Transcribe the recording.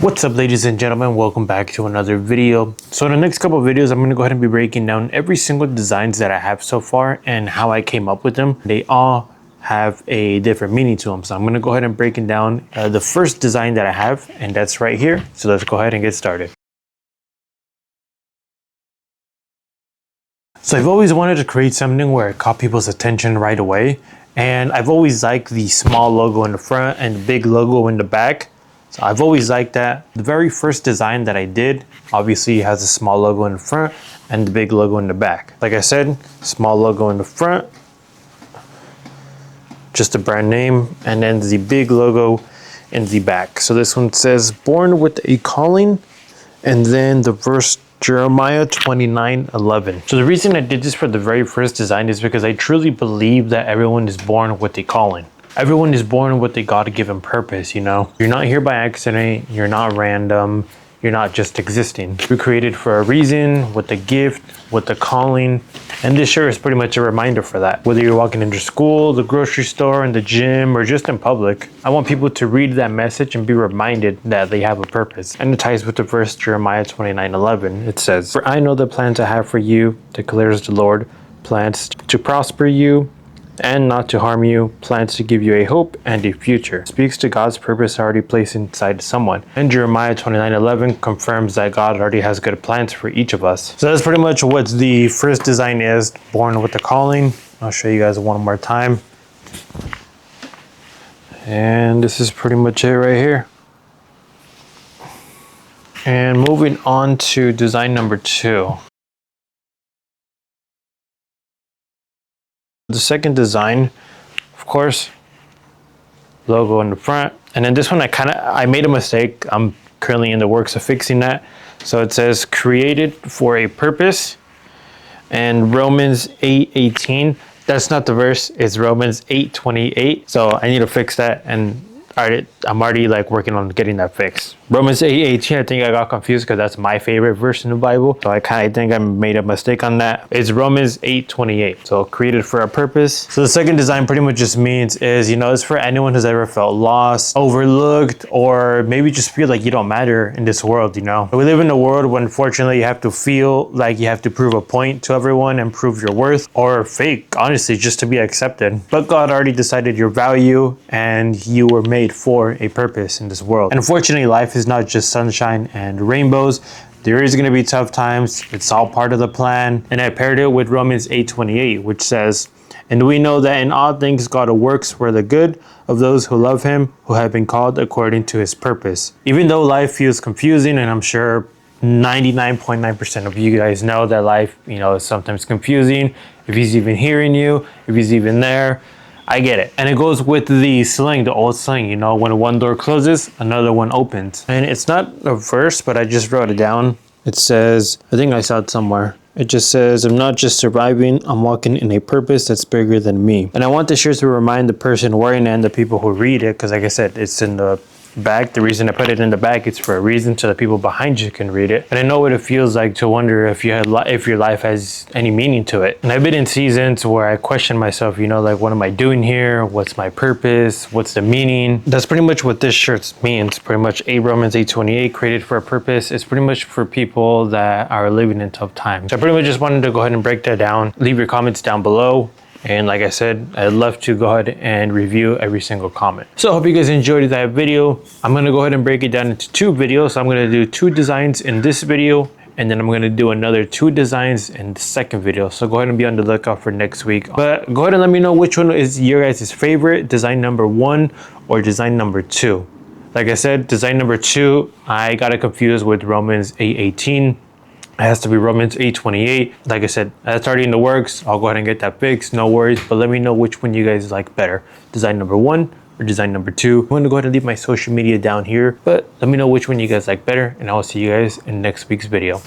What's up, ladies and gentlemen, welcome back to another video. So in the next couple of videos, I'm going to go ahead and be breaking down every single designs that I have so far and how I came up with them. They all have a different meaning to them. So I'm going to go ahead and breaking down the first design that I have, and that's right here. So let's go ahead and get started. So I've always wanted to create something where it caught people's attention right away. And I've always liked the small logo in the front and the big logo in the back. So I've always liked that. The very first design that I did obviously has a small logo in the front and the big logo in the back. Like I said, small logo in the front, just a brand name, and then the big logo in the back. So this one says, born with a calling, and then the verse Jeremiah 29:11. So the reason I did this for the very first design is because I truly believe that everyone is born with a calling. Everyone is born with a God-given purpose, you know? You're not here by accident, you're not random, you're not just existing. You're created for a reason, with a gift, with a calling, and this shirt is pretty much a reminder for that. Whether you're walking into school, the grocery store, in the gym, or just in public, I want people to read that message and be reminded that they have a purpose. And it ties with the verse Jeremiah 29:11. It says, "For I know the plans I have for you, declares the Lord, plans to prosper you and not to harm you, plans to give you a hope and a future." Speaks to God's purpose already placed inside someone. And Jeremiah 29:11 confirms that God already has good plans for each of us. So that's pretty much what the first design is, born with a calling. I'll show you guys one more time. And this is pretty much it right here. And moving on to design number 2. The second design, of course, logo in the front. And then this one, I made a mistake. I'm currently in the works of fixing that. So it says created for a purpose, and Romans 8:18. That's not the verse, it's Romans 8:28. So I need to fix that, and I'm already like working on getting that fixed. Romans 8:18, I think I got confused because that's my favorite verse in the Bible. So I think I made a mistake on that. It's Romans 8:28. So created for a purpose. So the second design pretty much just means is, you know, it's for anyone who's ever felt lost, overlooked, or maybe just feel like you don't matter in this world, you know. We live in a world where unfortunately you have to feel like you have to prove a point to everyone and prove your worth, or fake, honestly, just to be accepted. But God already decided your value and you were made for a purpose in this world. And unfortunately, life is not just sunshine and rainbows. There is going to be tough times. It's all part of the plan. And I paired it with Romans 8:28, which says, "And we know that in all things God works for the good of those who love him, who have been called according to his purpose." Even though life feels confusing, and I'm sure 99.9% of you guys know that life, you know, is sometimes confusing. If he's even hearing you, if he's even there, I get it. And it goes with the slang, the old slang, you know, when one door closes, another one opens. And it's not a verse, but I just wrote it down. It says, I think I saw it somewhere. It just says, "I'm not just surviving, I'm walking in a purpose that's bigger than me." And I want this shirt to remind the person wearing it and the people who read it, because like I said, it's in the back. The reason I put it in the back, it's for a reason, so that people behind you can read it. And I know what it feels like to wonder if your life has any meaning to it. And I've been in seasons where I question myself, you know, like, what am I doing here? What's my purpose? What's the meaning? That's pretty much what this shirt means. Pretty much Romans 8:28, created for a purpose. It's pretty much for people that are living in tough times. So I pretty much just wanted to go ahead and break that down. Leave your comments down below. And like I said, I'd love to go ahead and review every single comment. So I hope you guys enjoyed that video. I'm going to go ahead and break it down into 2 videos. So I'm going to do 2 designs in this video, and then I'm going to do another 2 designs in the second video. So go ahead and be on the lookout for next week. But go ahead and let me know which one is your guys' favorite, design number 1 or design number 2. Like I said, design number 2, I got it confused with Romans 8:18. It has to be Romans 8:28. Like I said, that's already in the works. I'll go ahead and get that fixed, no worries. But let me know which one you guys like better, design number 1 or design number 2. I'm going to go ahead and leave my social media down here, but let me know which one you guys like better, and I'll see you guys in next week's video.